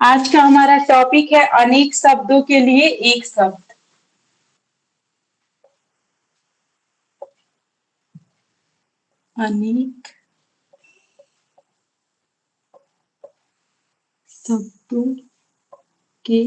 आज का हमारा टॉपिक है अनेक शब्दों के लिए एक शब्द। अनेक शब्दों के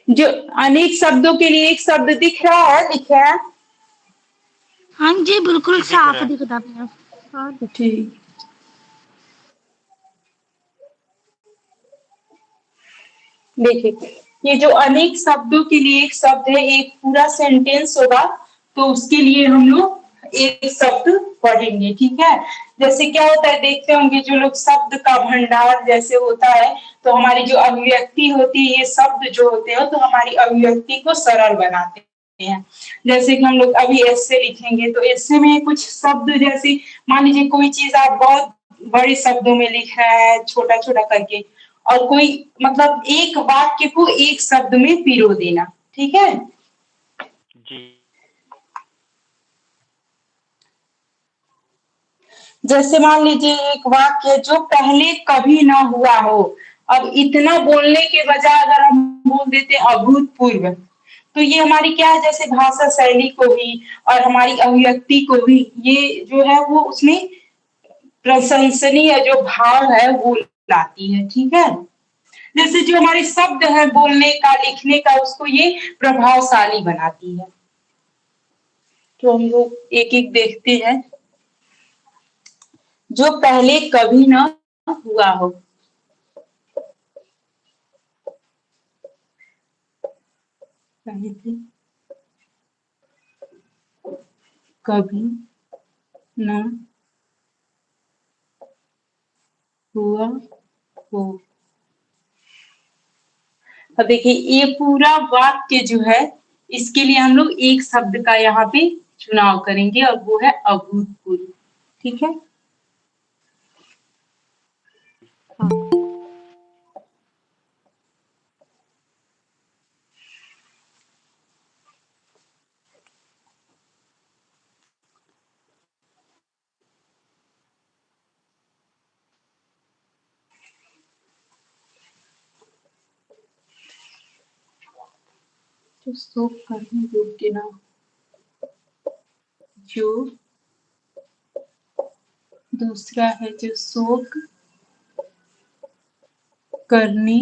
जो अनेक शब्दों के लिए एक शब्द दिख रहा है, लिखे हैं। हाँ जी, बिल्कुल साफ रहा है। दिखता है। हाँ, ठीक। देखिए, ये जो अनेक शब्दों के लिए एक शब्द है, एक पूरा सेंटेंस होगा, तो उसके लिए हम लोग एक शब्द पढ़ेंगे, ठीक है। जैसे क्या होता है, देखते होंगे जो लोग शब्द का भंडार जैसे होता है, तो हमारी जो अभिव्यक्ति होती है, ये शब्द जो होते हैं तो हमारी अभिव्यक्ति को सरल बनाते हैं। जैसे कि हम लोग अभी ऐसे लिखेंगे, तो ऐसे में कुछ शब्द जैसे मान लीजिए कोई चीज आप बहुत बड़े शब्दों में लिख रहे हैं, छोटा छोटा करके, और कोई मतलब एक वाक्य को एक शब्द में पिरो देना, ठीक है। जी। जैसे मान लीजिए एक वाक्य जो पहले कभी ना हुआ हो, अब इतना बोलने के बजाय अगर हम बोल देते अभूतपूर्व, तो ये हमारी क्या है, जैसे भाषा शैली को भी और हमारी अभिव्यक्ति को भी ये जो है वो उसमें प्रशंसनीय जो भाव है वो लाती है, ठीक है। जैसे जो हमारे शब्द है बोलने का, लिखने का, उसको ये प्रभावशाली बनाती है। तो हम लोग एक एक देखते हैं। जो पहले कभी ना हुआ हो, पहले कभी ना हुआ हो। अब देखिए, ये पूरा वाक्य जो है, इसके लिए हम लोग एक शब्द का यहाँ पे चुनाव करेंगे और वो है अभूतपूर्व, ठीक है। जो शोक करने योग्य ना, जो दूसरा है जो शोक करने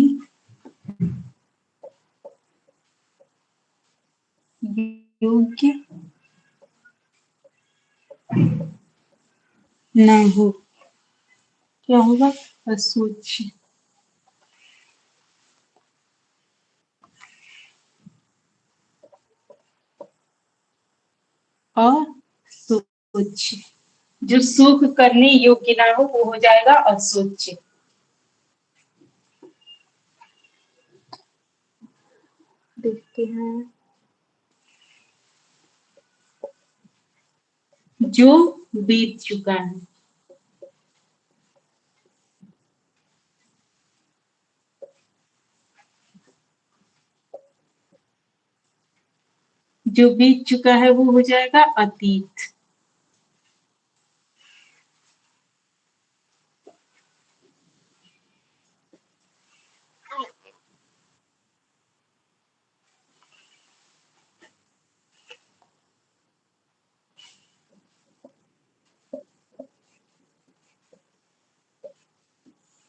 योग्य ना हो, क्या होगा, असूची। असोच, जो सुख करने योग्य ना हो वो हो जाएगा असोच। देखते हैं। जो बीत चुका है, जो बीत चुका है वो हो जाएगा अतीत।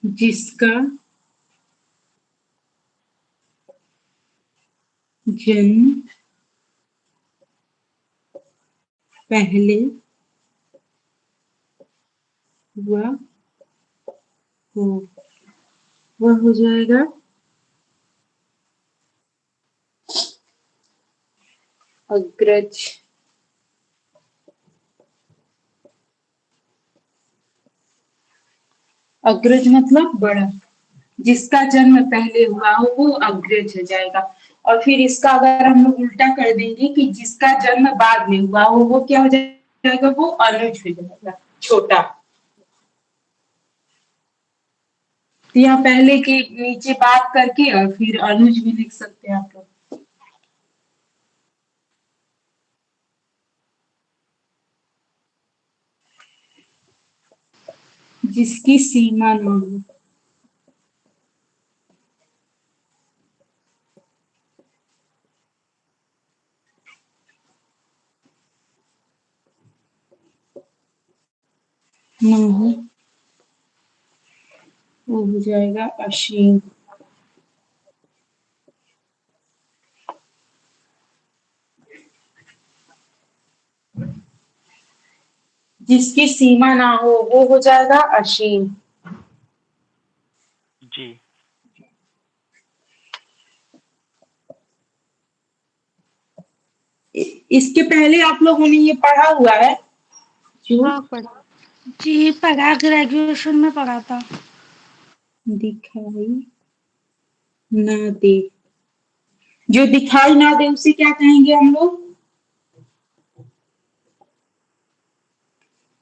जिसका जन्म पहले हुआ हो, वह हो जाएगा अग्रज। अग्रज मतलब बड़ा, जिसका जन्म पहले हुआ हो वो अग्रज हो जाएगा। और फिर इसका अगर हम लोग उल्टा कर देंगे कि जिसका जन्म बाद में हुआ हो वो क्या हो जाएगा, वो अनुज हो जाएगा, छोटा। तो यहाँ पहले के नीचे बात करके और फिर अनुज भी लिख सकते हैं आप लोग। जिसकी सीमा न हो। न हो, वो हो जाएगा असीम। जिसकी सीमा ना हो वो हो जाएगा असीम। जी। इसके पहले आप लोगों ने ये पढ़ा हुआ है जो हाँ पढ़ा। जी पढ़ा, ग्रेजुएशन में पढ़ा था। दिखाई ना दे। जो दिखाई ना दे उसे क्या कहेंगे हम लोग,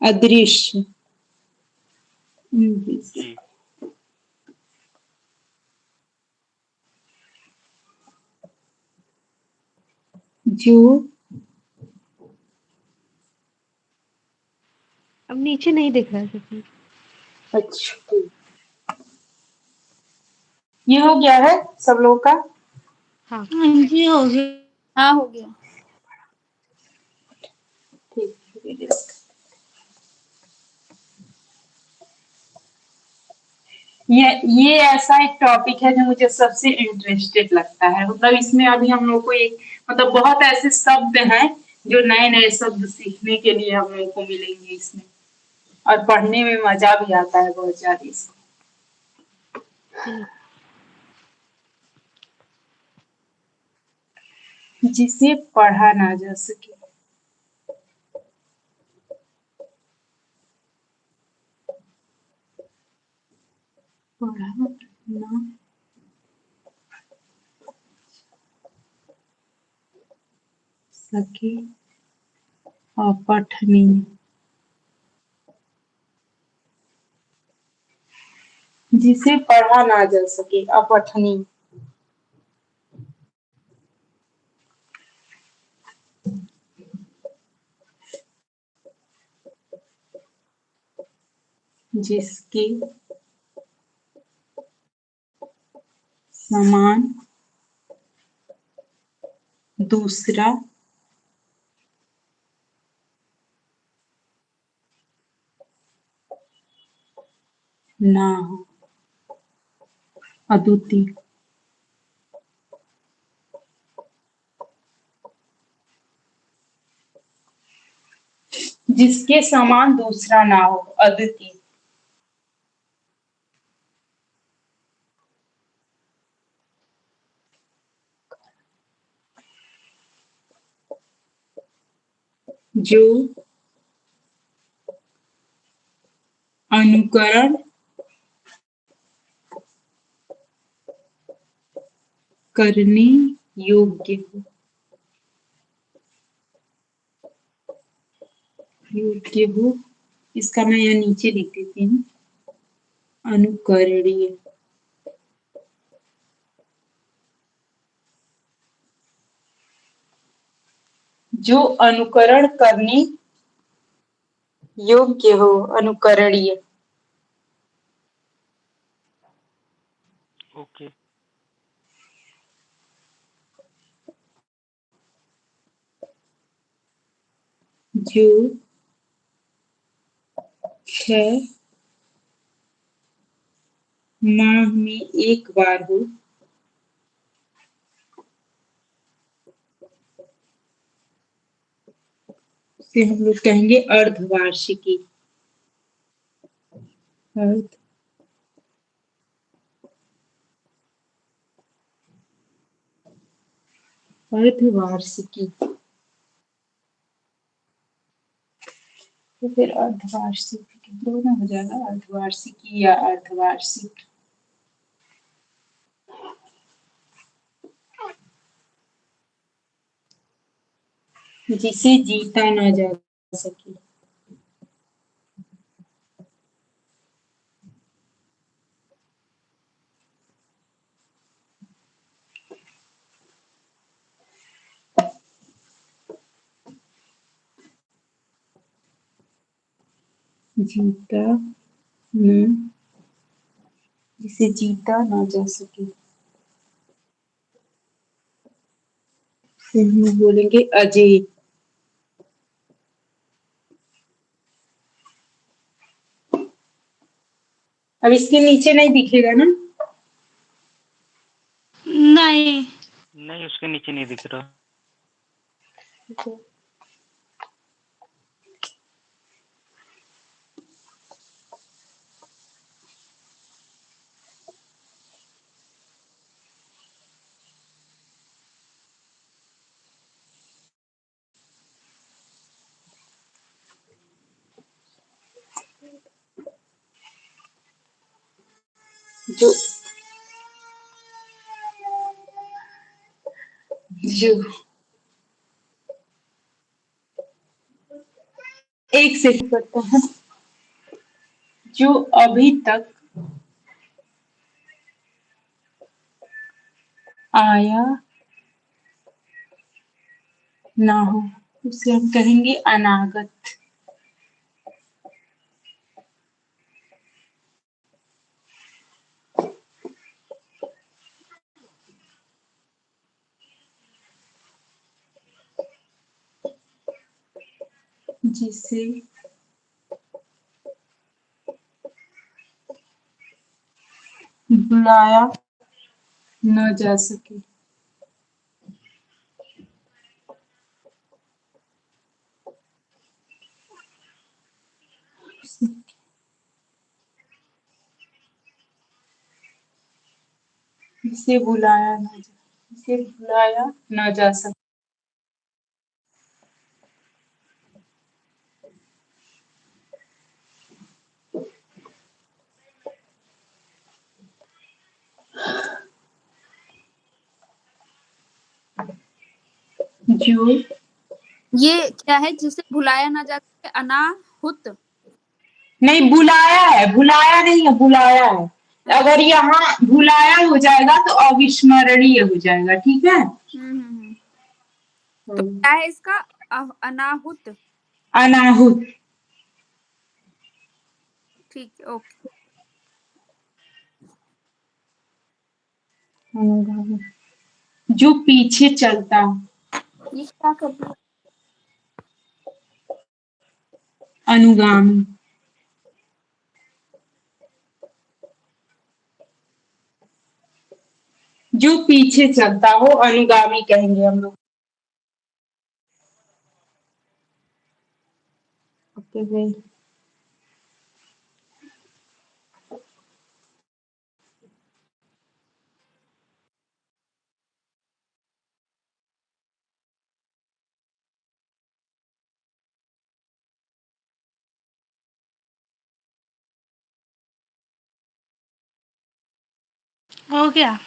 अदृश्य। जी। जो अब नीचे नहीं दिख रहा है कुछ। अच्छा, ये हो गया है सब लोगों का। हाँ जी हो गया। हाँ हो गया। ठीक है। ये ऐसा एक टॉपिक है जो मुझे सबसे इंटरेस्टेड लगता है। मतलब इसमें अभी हम लोग को एक मतलब बहुत ऐसे शब्द हैं जो नए नए शब्द सीखने के लिए हम लोग को मिलेंगे इसमें, और पढ़ने में मजा भी आता है बहुत ज्यादा इसको। जी जिसे पढ़ा ना जा सके। पढ़ा ना सके, अपठनीय। जिसे पढ़ा ना जा सके, अपठनीय। जिसके समान दूसरा ना हो, अद्वितीय। जिसके समान दूसरा ना हो, अद्वितीय। जो अनुकरण करने योग्य हो। योग्य हो, इसका मैं यहाँ नीचे लिख देती हूँ, अनुकरणीय। जो अनुकरण करने योग्य हो, अनुकरणीय। ओके। जो है माह में एक बार हो, उसे हम लोग कहेंगे अर्धवार्षिकी। अर्ध अर्धवार्षिकी। तो फिर अर्धवार्षिक दोनों हो जाएगा, अर्धवार्षिकी या अर्धवार्षिक। जिसे जीता ना जा सके। जीता न जिसे जीता ना जा सके, फिर हम बोलेंगे अजय। अब इसके नीचे नहीं दिखेगा ना? नहीं। नहीं, उसके नीचे नहीं दिख रहा। जो जो एक से करता है, जो अभी तक आया ना हो, उसे हम कहेंगे अनागत। जिसे बुलाया न जा सके। जिसे बुलाया न जा सके। जो ये क्या है जिसे भुलाया ना जा सके? अनाहुत। नहीं, बुलाया है, भुलाया नहीं है, बुलाया है। अगर यहाँ भुलाया हो जाएगा तो अविस्मरणीय हो जाएगा, ठीक है। तो क्या है इसका? अनाहुत। अनाहुत। ठीक है, ओके। जो पीछे चलता, ये क्या कर दिया? अनुगामी। जो पीछे चलता हो अनुगामी कहेंगे हम लोग। ओके भाई। हो गया।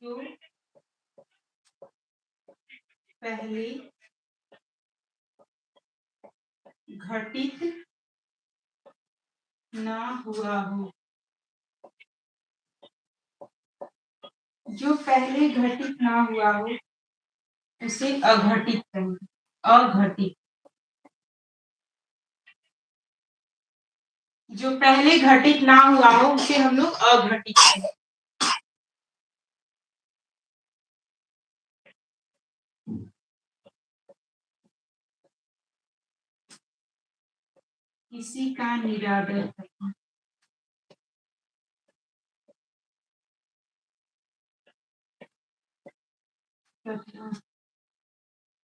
जो पहले घटित ना हुआ हो, जो पहले घटित ना हुआ हो उसे अघटित कहेंगे। अघटित। जो पहले घटित ना हुआ हो उसे हम लोग अघटित कहेंगे। किसी का निरादर करना।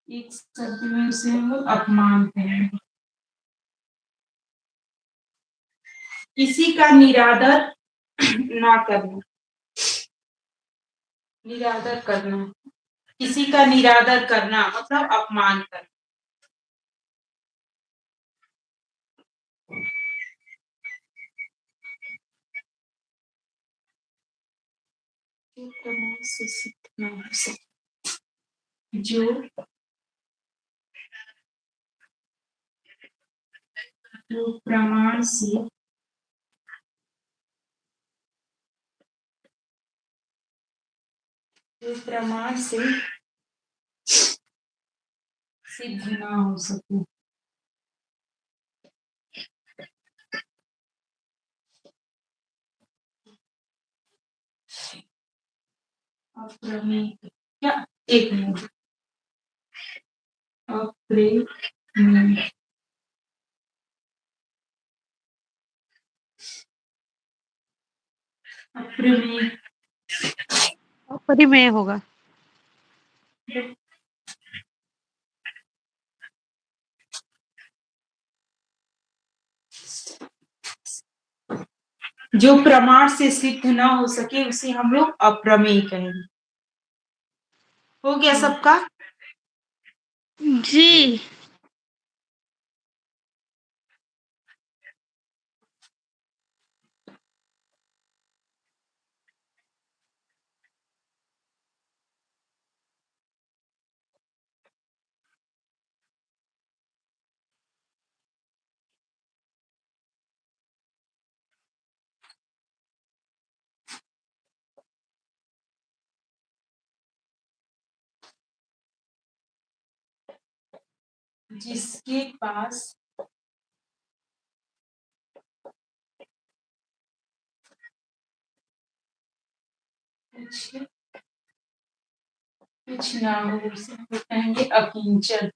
एक शब्द में उसे हम लोग अपमान कहेंगे। किसी का निरादर ना करना, निरादर करना, किसी का निरादर करना मतलब अपमान करना। जो प्रमाण से सिद्ध ना हो सके, जो प्रमाण से सिद्ध ना हो सके, अप्रमेय। क्या? एक मिनट। अप्रमेय, अप्रमेय, अपरिमेय होगा। जो प्रमाण से सिद्ध ना हो सके उसे हम लोग अप्रमेय कहेंगे। हो गया सबका? जी। जिसके पास कुछ ना हो उसे हम लोग कहेंगे अकिंचन।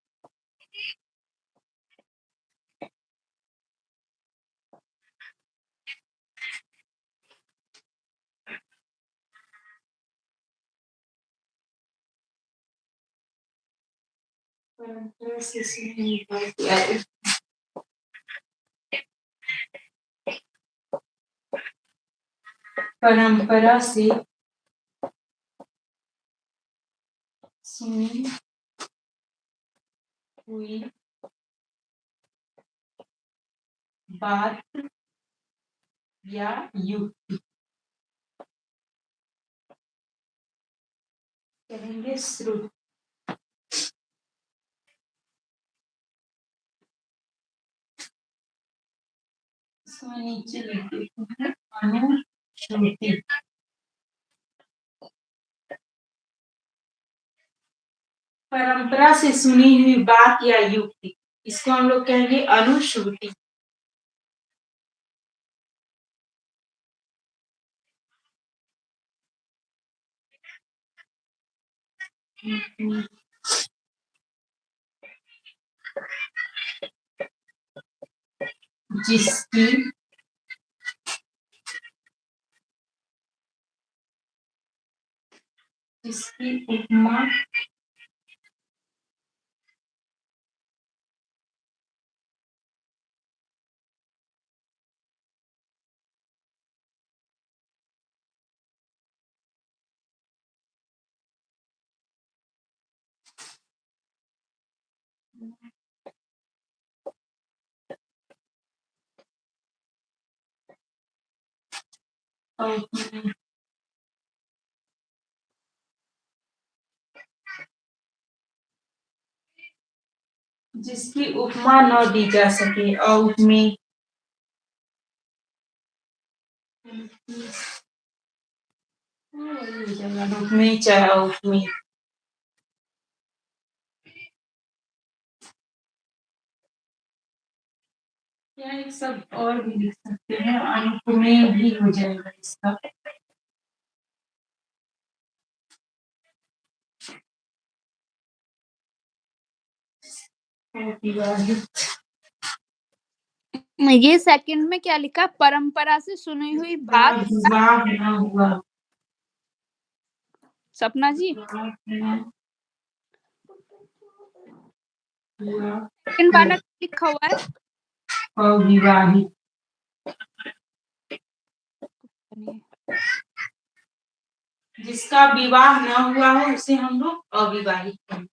परंपरा से सुनी बात याद, परंपरा से सुनी हुई बात या युक्ति कहेंगे श्रुति। इसको नीचे लिख देते हैं, अनुश्रुति। परंपरा से सुनी हुई बात या युक्ति, इसको हम लोग कहेंगे अनुश्रुति। जिसकी उपमा और जिसकी उपमा न दी जा सके और उपमेय उपमेय चाहे उपमेय। या एक सब और भी लिख सकते हैं, अनुपमेय भी हो जाएगा इसका। अविवाहित। ये सेकंड में क्या लिखा? परंपरा से सुनी हुई बात। विवाह न हुआ। सपना जी, विवाह न हुआ। सेकंड वाला क्या लिखा हुआ है? अविवाहित। जिसका विवाह न हुआ हो उसे हम लोग अविवाहित कहते हैं।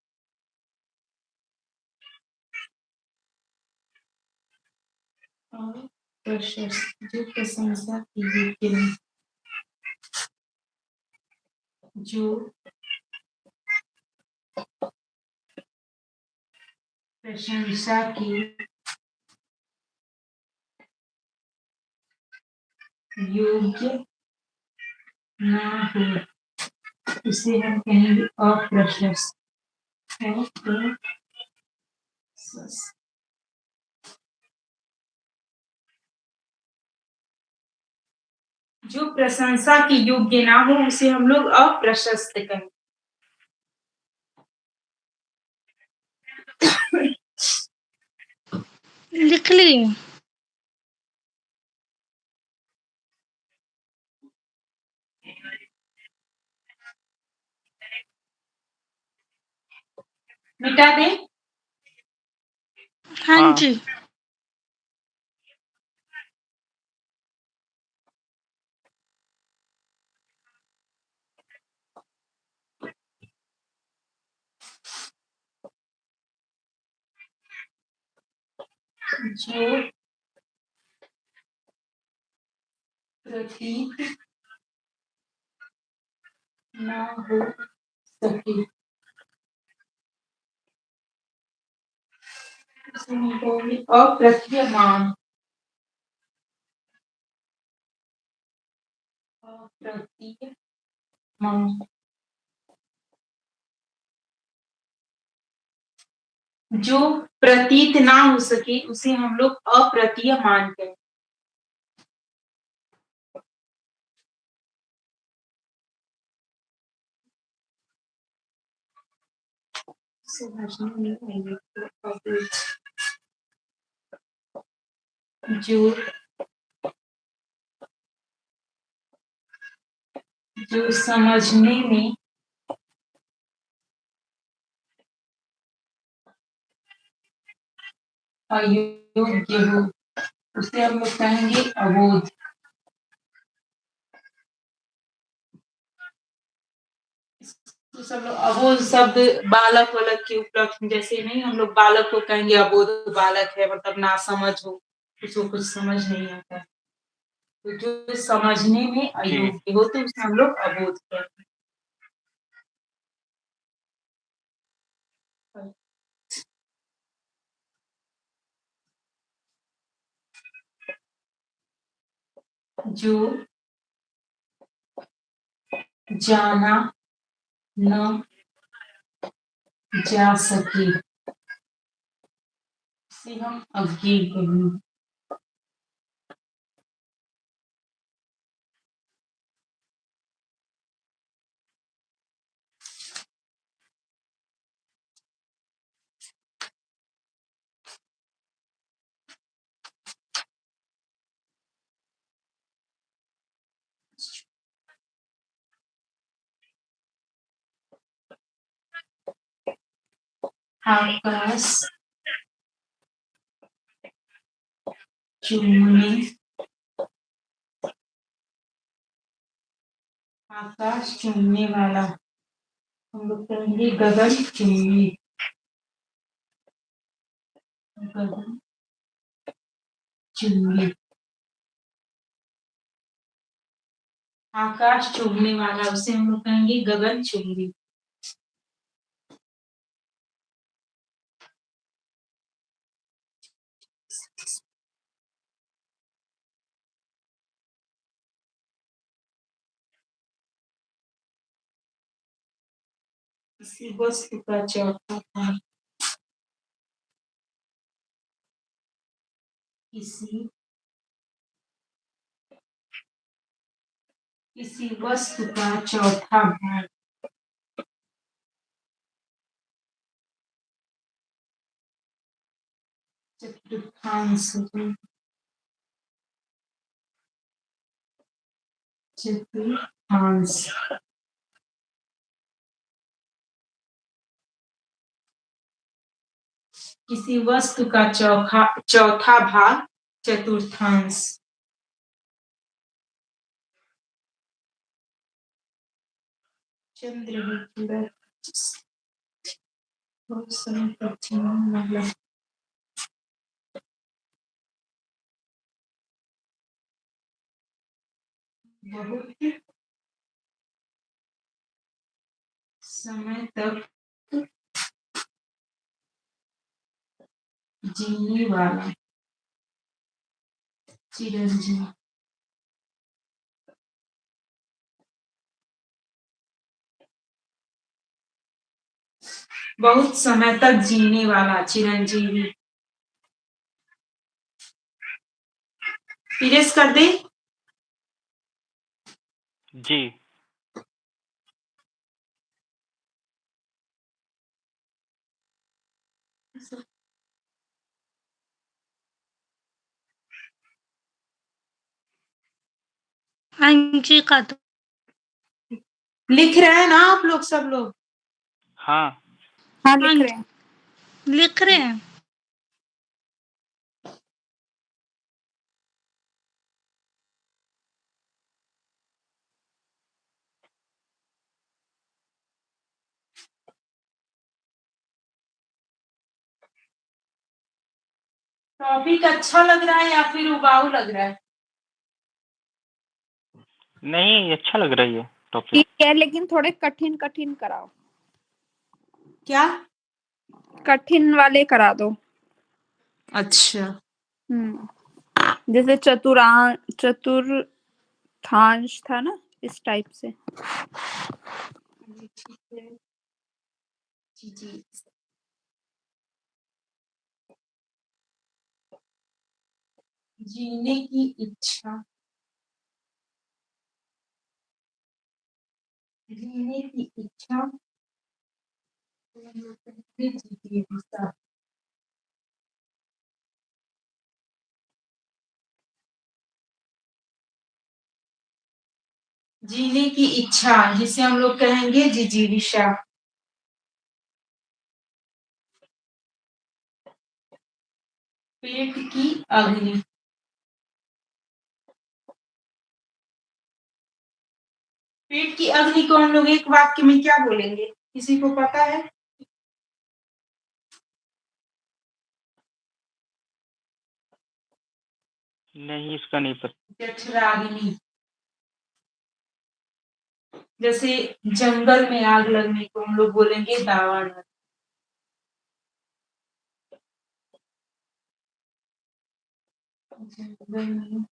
और प्रशस्त, जो प्रशंसा की योग्य नहीं, जो प्रशंसा की योग्य न हो उसे हम कहेंगे अप्रशस्त। अप्रशस्त। जो प्रशंसा की योग्य ना हो उसे हम लोग अप्रशस्त कहेंगे। लिख ली। मिटा दे। हाँ हाँ। जी। जो प्रतीत न हो सके उसे हम कहेंगे अप्रतीयमान। अप्रतीयमान। जो प्रतीत ना हो सके उसे हम लोग अप्रतीयमान कहेंगे। समझने में आएगा तो अबोध। जो समझने में अयोग्य हो उसे हम लोग कहेंगे अबोध। तो सब लोग अबोध शब्द बालक वालक के उपलक्ष्य में, जैसे नहीं हम लोग बालक को कहेंगे अबोध बालक है, मतलब ना समझ हो, उसको कुछ समझ नहीं आता। तो जो समझने में अयोग्य हो तो उसे हम लोग अबोध कहते हैं। जो जाना न जा सके उसे हम अज्ञेय कहेंगे। आकाश चूमने, आकाश चूमने वाला हम लोग कहेंगे गगन चुम्बी। गगन चुम्बी। आकाश चूमने वाला उसे हम लोग कहेंगे गगन चुम्बी। किसी वस्तु का चौथा भाग किसी वस्तु का चौथा भाग चतुर्थांश चतुर्थांश किसी वस्तु का चौथा भाग चतुर्थांश। चंद्र बहुत समय तक बहुत समय तक जीने वाला चिरंजीवी। बहुत समय तक जीने वाला चिरंजीवी। इरेज कर दे। जी। अंजी का तो लिख रहे हैं ना आप लोग, सब लोग? हाँ। हाँ लिख रहे हैं। लिख रहे हैं। टॉपिक अच्छा लग रहा है या फिर उबाऊ लग रहा है? नहीं, अच्छा लग रहा है ये टॉपिक। ठीक है, लेकिन थोड़े कठिन कठिन कराओ। क्या? कठिन वाले करा दो। अच्छा। जैसे चतुर्थांश था ना, इस टाइप से। ठीक है जी। जीने की इच्छा, जीने की इच्छा जिज्ञासा। जीने की इच्छा जिसे हम लोग कहेंगे जिजीविषा। पेट की अग्नि, पेट की अग्नि को हम लोग एक वाक्य में क्या बोलेंगे, किसी को पता है? नहीं, इसका नहीं पता। जठराग्नि। जैसे जंगल में आग लगने को हम लोग बोलेंगे दावानल। जंगल में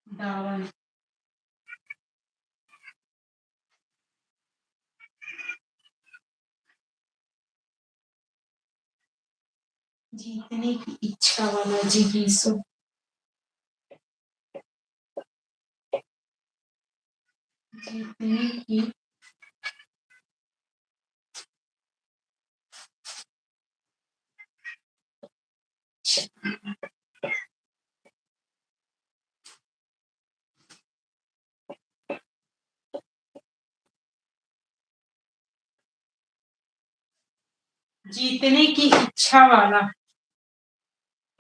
दावानल। जीतने की इच्छा वाला जिगीसु। जीतने की जीतने की इच्छा वाला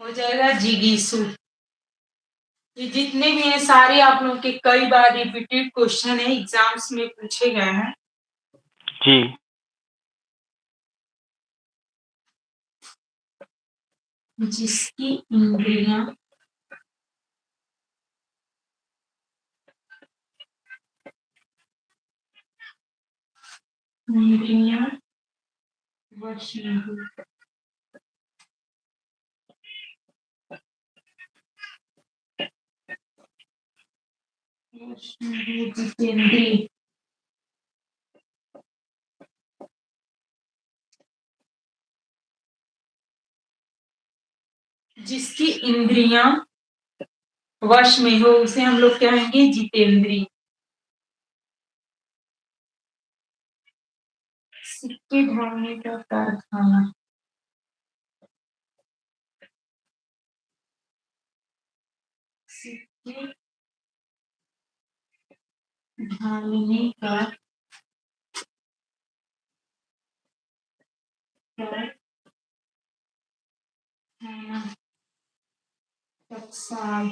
हो जाएगा जिगीसु। ये जितने भी हैं सारे आप लोगों के कई बार रिपीटेड क्वेश्चन है, एग्जाम्स में पूछे गए हैं। जी। जिसकी इंद्रियां इंद्रियां वशीभूत, जितेंद्रिय, जिसकी इंद्रियां वश में हो उसे हम लोग कहेंगे जितेंद्रिय। सिक्के ढालने का कारखाना, सिक्के ढालने का कारखाना, टकसाल।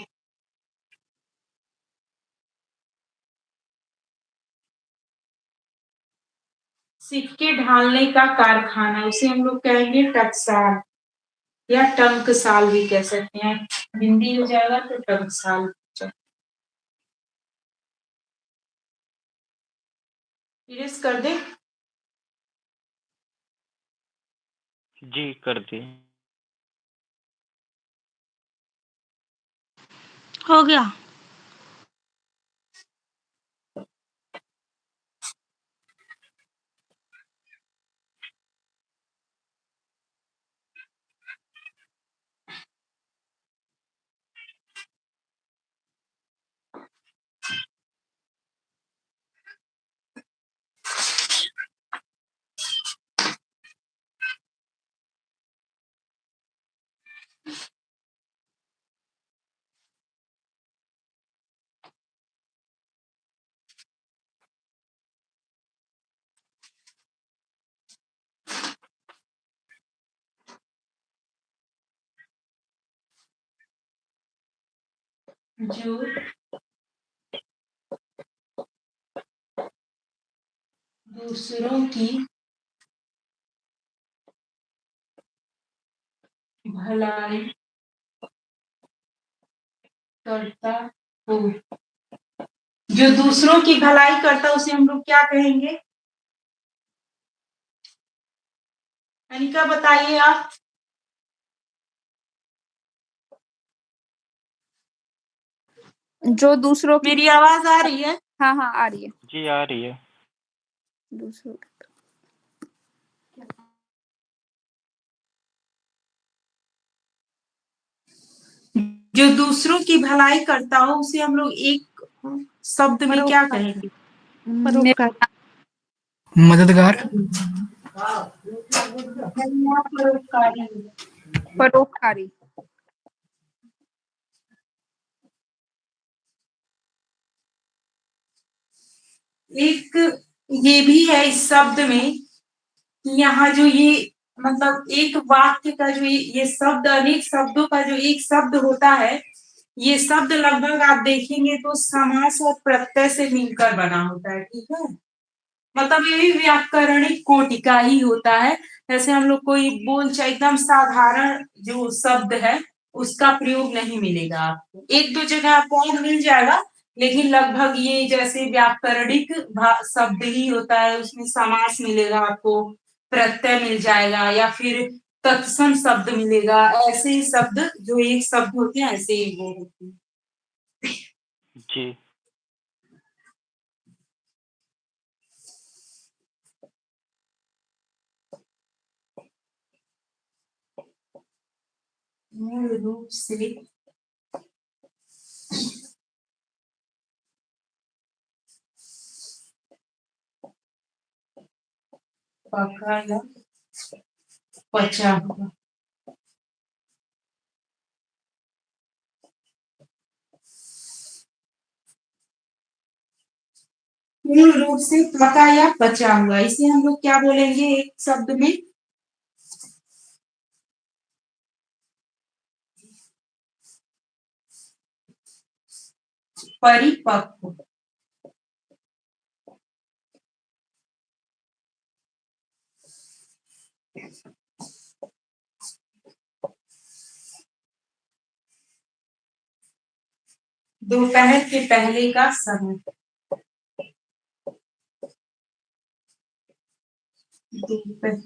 सिक्के ढालने का कारखाना उसे हम लोग कहेंगे टकसाल या टंकसाल भी कह सकते हैं। हिंदी हो जाएगा तो टंकसाल। इरेज कर दे। जी कर दिए। हो गया। जो दूसरों की भलाई करता हो, जो दूसरों की भलाई करता है उसे हम लोग क्या कहेंगे? अनिका बताइए आप। जो दूसरों की, मेरी आवाज आ रही है? हाँ हाँ आ रही है। जी आ रही है। दूसरों जो दूसरों की भलाई करता हो उसे हम लोग एक शब्द में क्या कहेंगे? परोपकार। मददगार। परोपकारी। परोपकारी। एक ये भी है इस शब्द में कि यहाँ जो ये मतलब एक वाक्य का जो ये शब्द अनेक शब्दों का जो एक शब्द होता है, ये शब्द लगभग आप देखेंगे तो समास और प्रत्यय से मिलकर बना होता है। ठीक है, मतलब ये भी व्याकरणिक कोटि का ही होता है। जैसे हम लोग कोई बोल चाहे एकदम साधारण जो शब्द है उसका प्रयोग नहीं मिलेगा आपको, एक दो जगह आपको और मिल जाएगा, लेकिन लगभग ये जैसे व्याकरणिक शब्द ही होता है, उसमें समास मिलेगा आपको, प्रत्यय मिल जाएगा या फिर तत्सम शब्द मिलेगा। ऐसे ही शब्द जो एक शब्द होते हैं ऐसे ही वो होते हैं। जी मूल रूप से पका या पचा हुआ। मूल रूप से पका या पचा हुआ, इसे हम लोग क्या बोलेंगे एक शब्द में? परिपक्व। दोपहर के पहले का समय। दोपहर,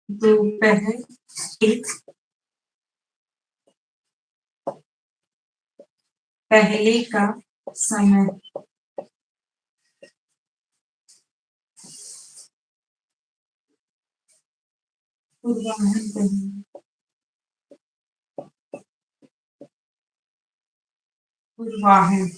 दोपहर के पहले का समय। पूर्वाह्न कहेंगे। पूर्वाहन।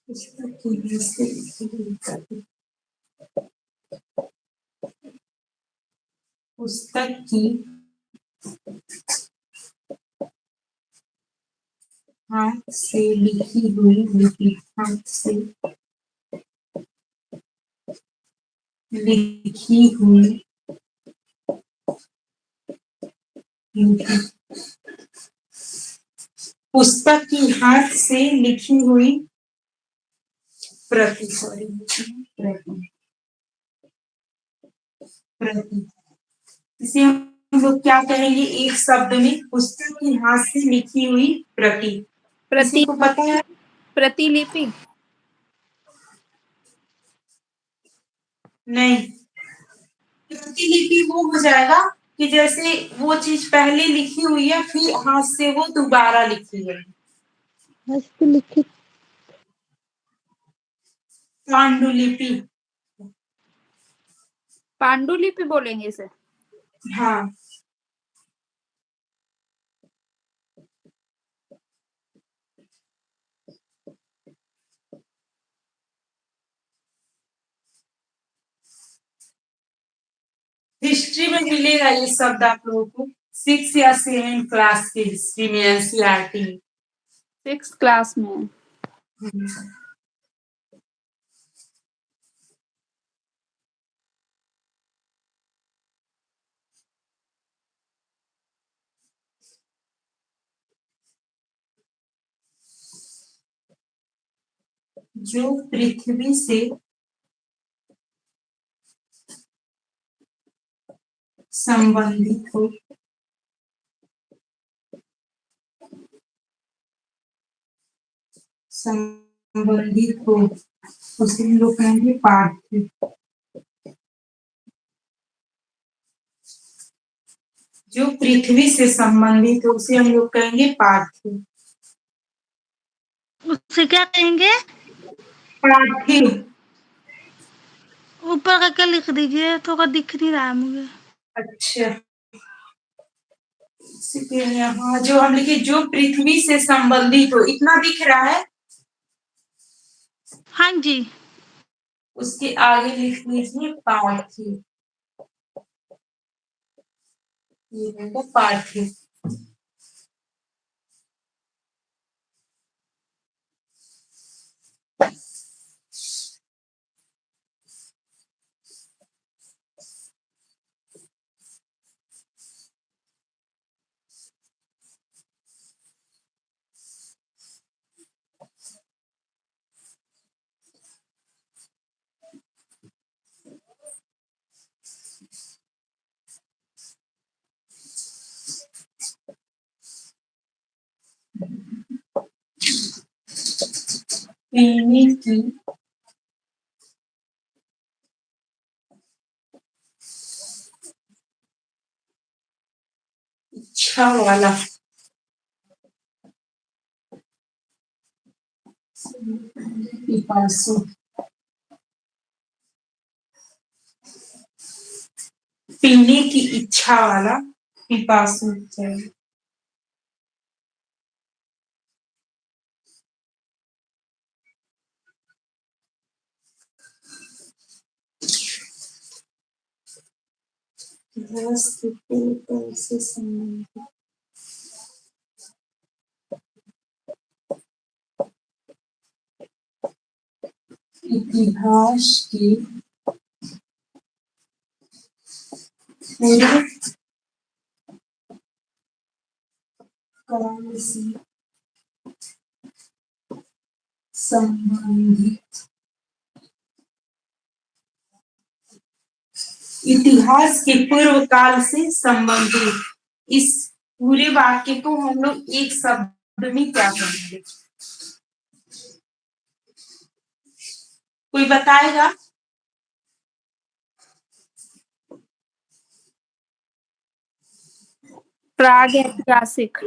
पुस्तक की हैसियत लिखी हुई प्रति। पुस्तक की हाथ से लिखी हुई लिपि। हाथ से लिखी हुई लिपि। पुस्तक की हाथ से लिखी हुई प्रति। सॉरी, प्रति। प्रति इसे हम लोग क्या कहेंगे एक शब्द में? पुस्तक की हाथ से लिखी हुई प्रति। किसी को पता है? प्रतिलिपि। नहीं, प्रतिलिपि वो हो जाएगा कि जैसे वो चीज पहले लिखी हुई है फिर हाथ से वो दोबारा लिखी है। हस्तलिखित। पांडुलिपि। पांडुलिपि बोलेंगे इसे। हाँ, हिस्ट्री में मिलेगा ये शब्द आप लोगों को 6 या 7 क्लास की हिस्ट्री में, एनसीईआरटी। 6th क्लास में। जो पृथ्वी से संबंधित हो। संबंधित हो उसे हम लोग कहेंगे पार्थिव। जो पृथ्वी से संबंधित हो उसे हम लोग कहेंगे पार्थिव। उसे क्या कहेंगे? पार्थिव। ऊपर करके लिख दीजिए, थोड़ा दिख नहीं रहा है मुझे। अच्छा, हाँ, जो हम लिखे जो पृथ्वी से संबंधित हो, इतना दिख रहा है। हाँ जी। उसके आगे लिख लीजिए पार्थिव। ये रहेगा पार्थिव। पीने की इच्छा वाला। पिपासु। पीने की इच्छा वाला पिपासु। रस के पेय से संबंधित। इतिहास की पूर्व काल से संबंधित। इतिहास के पूर्व काल से संबंधित। इस पूरे वाक्य को हम लोग एक शब्द में क्या कहेंगे? कोई बताएगा? प्राग ऐतिहासिक।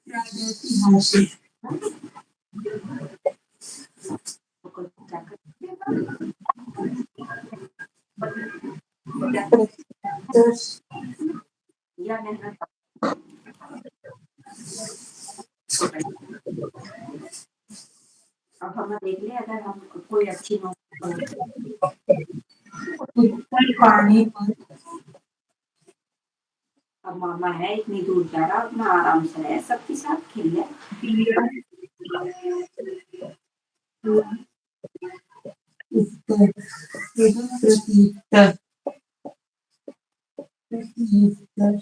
प्रागैतिहासिक उत्तर पाने पर अब मामा है इतनी दूर जा रहा अपना आराम से है सबके साथ खेल ले दिया उत्तर प्रत्युत्तर प्रत्युत्तर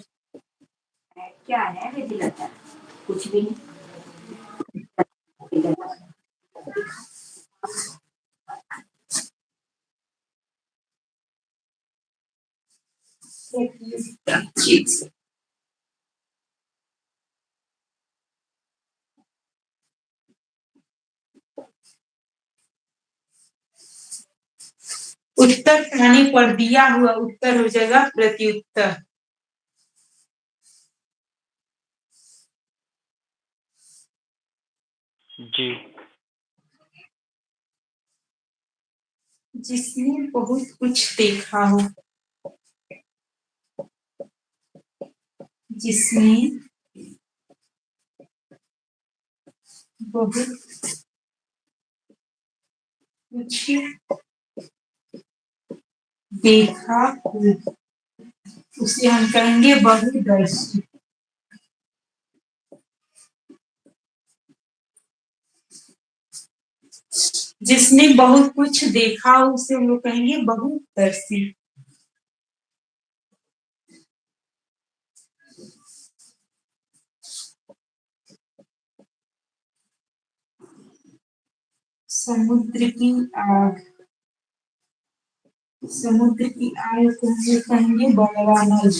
क्या है विजिलेटर कुछ भी नहीं प्रत्युत्तर उत्तर पाने पर दिया हुआ उत्तर हो जाएगा प्रत्युत्तर। जी जिसने बहुत कुछ देखा हो, जिसने बहुत कुछ देखा हो उसे हम कहेंगे बहुदर्शी। जिसने बहुत कुछ देखा हो उसे हम लोग कहेंगे बहुदर्शी। समुद्र की आग, समुद्र की आग को हम लोग कहेंगे बड़वानल।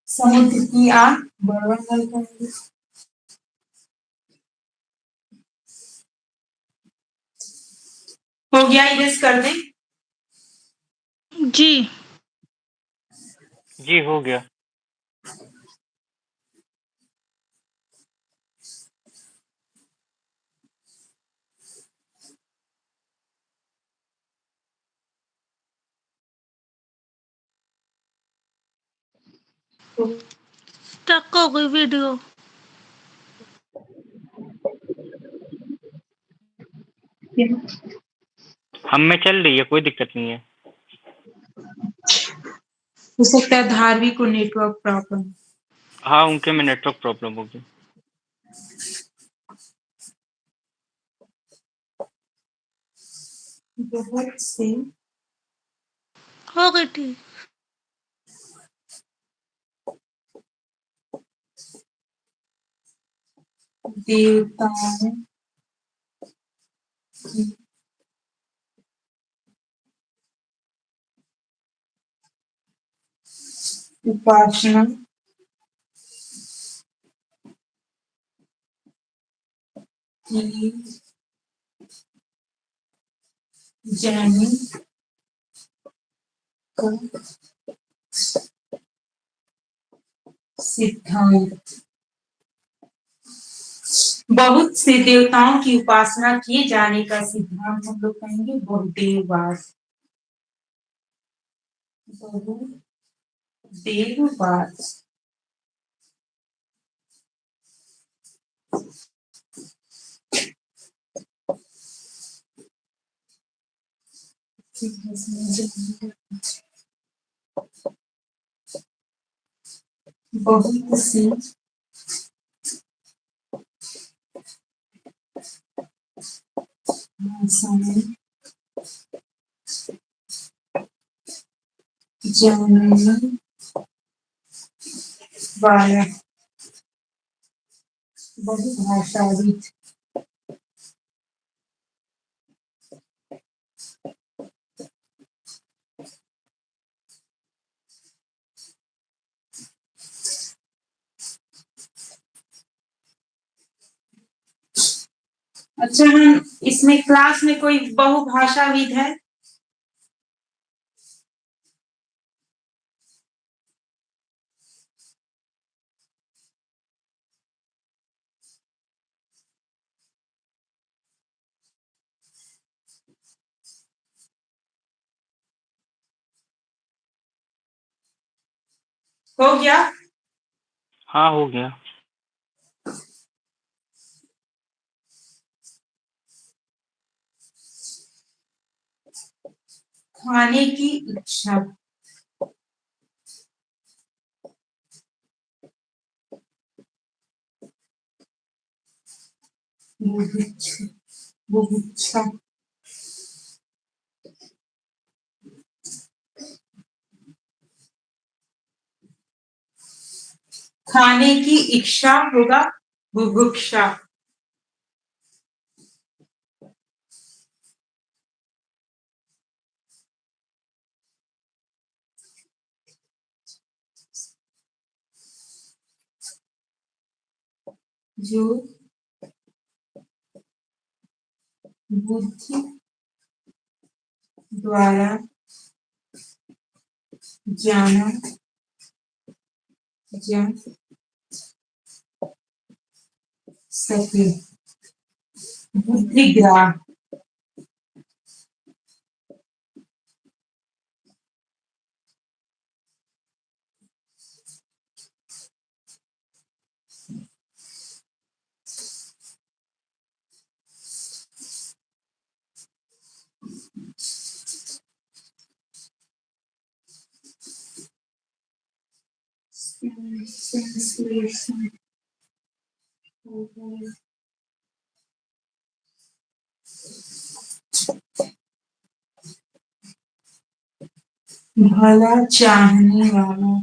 समुद्र की आग बड़वानल कहेंगे। हो गया, इरेज कर दें। जी जी हो गया। स्टक हो गई वीडियो। हम में चल रही है, कोई दिक्कत नहीं है। हो सकता है धारवी को नेटवर्क प्रॉब्लम। हाँ, उनके में नेटवर्क प्रॉब्लम होगी। बहुत से हो गई ठीक। देवताओं की उपासना की जाने का सिद्धांत। बहुत से देवताओं की उपासना किए जाने का सिद्धांत हम लोग कहेंगे बहुदेववाद। बहुदेववाद। बहुत सी भाषाएं जानने वाला बहुभाषाविद। अच्छा, हम इसमें क्लास में कोई बहुभाषाविद है? हो गया? हाँ हो गया। खाने की इच्छा। बुभुक्षा, बुभुक्षा। खाने की इच्छा होगा बुभुक्षा। जो बुद्धि द्वारा जाना जा सके। बुद्धिग्राह। Translation. भला चाहने वाला।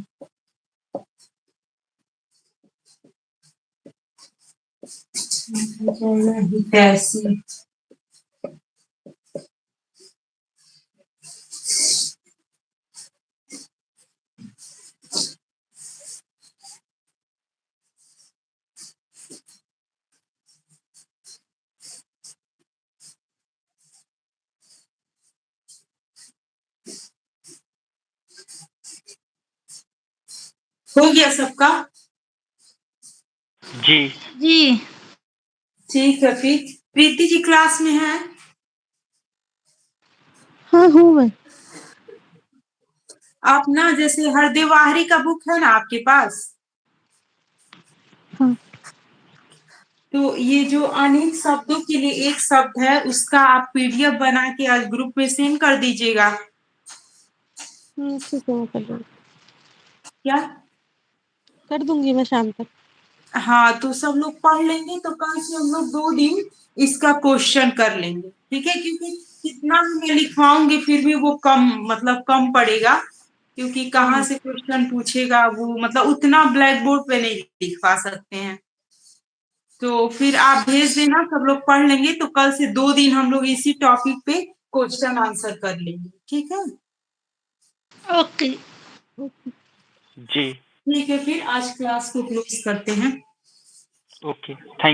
हितैषी। हो गया सबका? जी। जी। ठीक है, फिर प्रीति जी क्लास में है? हाँ हूँ मैं। आप ना, जैसे हरदेवाहरी का बुक है ना आपके पास? हाँ। तो ये जो अनेक शब्दों के लिए एक शब्द है, उसका आप पीडीएफ बना के आज ग्रुप में सेंड कर दीजिएगा। ठीक है, मैं कर दूँगी। क्या? कर दूंगी मैं शाम तक। हाँ, तो सब लोग पढ़ लेंगे तो कल से हम लोग 2 दिन इसका क्वेश्चन कर लेंगे, ठीक है? क्योंकि कितना भी मैं लिखवाऊंगी फिर भी वो कम, मतलब कम पड़ेगा, क्योंकि कहाँ से क्वेश्चन पूछेगा वो, मतलब उतना ब्लैक बोर्ड पे नहीं लिखवा सकते हैं। तो फिर आप भेज देना, सब लोग पढ़ लेंगे, तो कल से 2 दिन हम लोग इसी टॉपिक पे क्वेश्चन आंसर कर लेंगे, ठीक है? ओके। जी। ठीक है, फिर आज क्लास को क्लोज करते हैं। Okay, thank